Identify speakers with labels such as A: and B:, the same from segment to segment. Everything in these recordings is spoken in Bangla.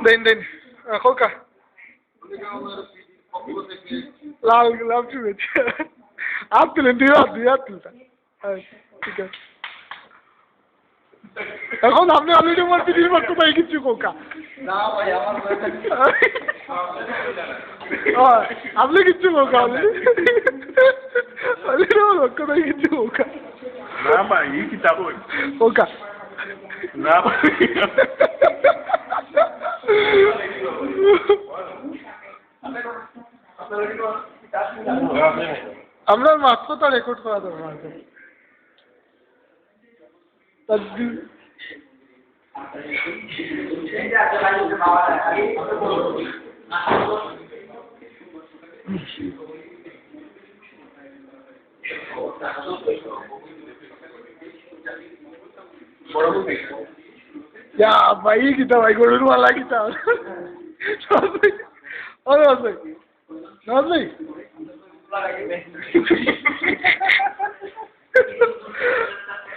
A: দেন দেন খোকা লাল গোলাপ শুভেচ্ছা হাত তুলেন দুই হাত তুলতা ঠিক আছে এখন আপনি অলরেডি আমার পিঠির পক্ষ থেকে কিছু খোকা আপনি কিচ্ছু খোকা অলরেডি আমার পক্ষ থেকে কিছু খোকা
B: না ভাই কি চাবো
A: খোকা
B: না ভাই
A: আমরা মাত্রটা রেকর্ড করা দরকার আছে ভাই কিতা ভাই গরুর মালা কিতা নজ ভাই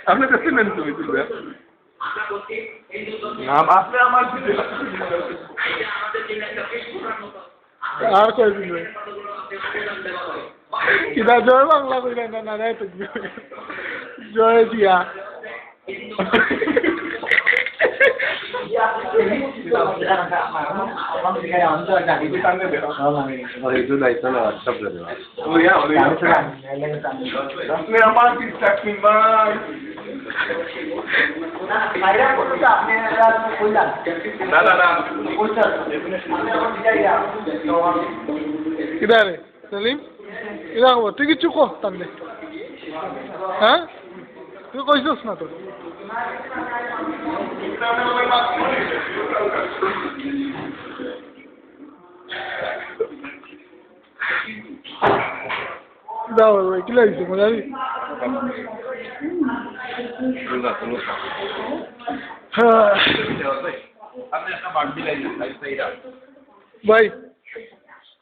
B: আপনি কাছে নেন তুমি না আপনি আমার
A: আর কয়দিন ভাই কিতা জয় বাংলা কইরা না না রে জয় দিয়া কিদারে সেলিম কিদা খবর তুই কিছু কহ তাহলে হ্যাঁ তুই কইছিস না তো দাও ভাই কি লাগছে মজারি ভাই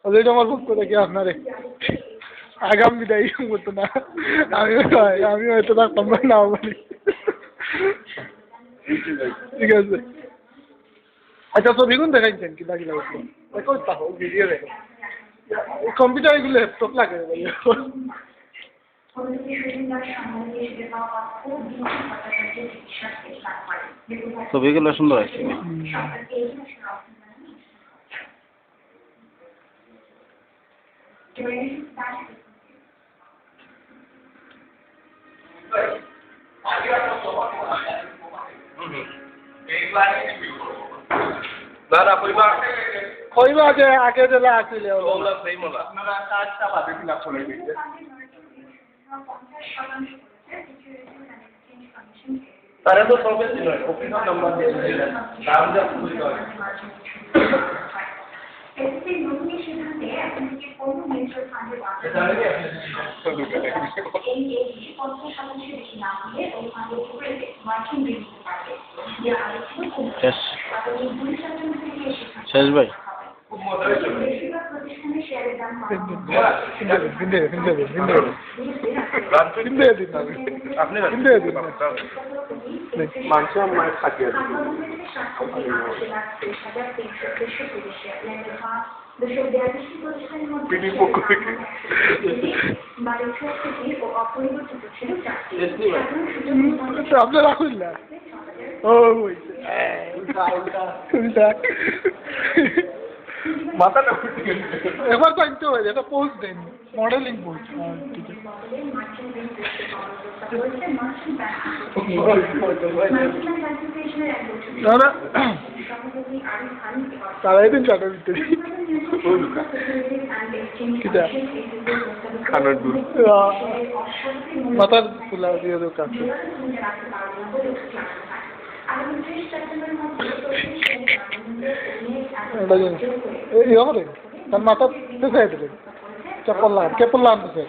A: অলরেডি আমার পক্ষ থেকে আপনারে আগাম বিদায় করতো না আমি হয়তো থাকতাম না বলি ঠিক আছে আচ্ছা ছবি কোন দেখাইছেন কি দাগি লাগছে দেখো তাহো ভিডিও দেখো কম্পিউটার এগুলো ল্যাপটপ লাগে
C: ছবিগুলো সুন্দর আছে
B: দাদা
A: কইবা যে আগে যেটা আসলে
B: আপনারা কাজটা বাদে ফিলাপ করে দিতে তারা তো সবে ছিল অফিসার নাম্বার দিয়ে দিলেন নাম যা খুঁজে হয়
C: শেষ ভাই
B: মাংস আমার খাটিয়ে পিডির পক্ষ থেকে
A: আপনার রাখুন না ও
B: মাথাটা
A: এবার জানতে হবে এটা পোস্ট দেন মডেলিং পোস্ট না সাড়াই দিন চারটার ভিতরে
B: খানার দুধ
A: মাথার ফুলা দিয়ে দোকান ইয়ে করেন তার মাথা পেঁচাই দেবেন কেপল লান পেঁচাই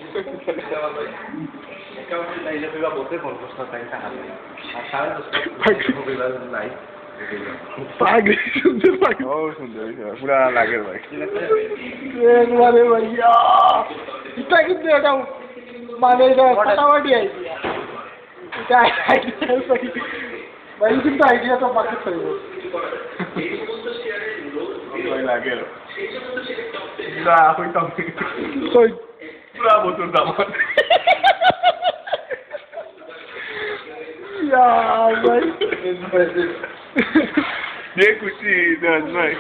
A: পাগড়ি সুন্দর পাগড়ি
B: ও সুন্দর পুরা লাগের ভাই
A: একবারে ভাইয়া এটা কিন্তু এটা মানে এটা ফাটাফাটি আইডিয়া এটা ভাই কিন্তু আইডিয়াটা মার্কেট করবো
B: গেল না হইতাম
A: কই
B: পুরা বছর দামান
A: ইয়া ভাই
B: যে খুশি ভাই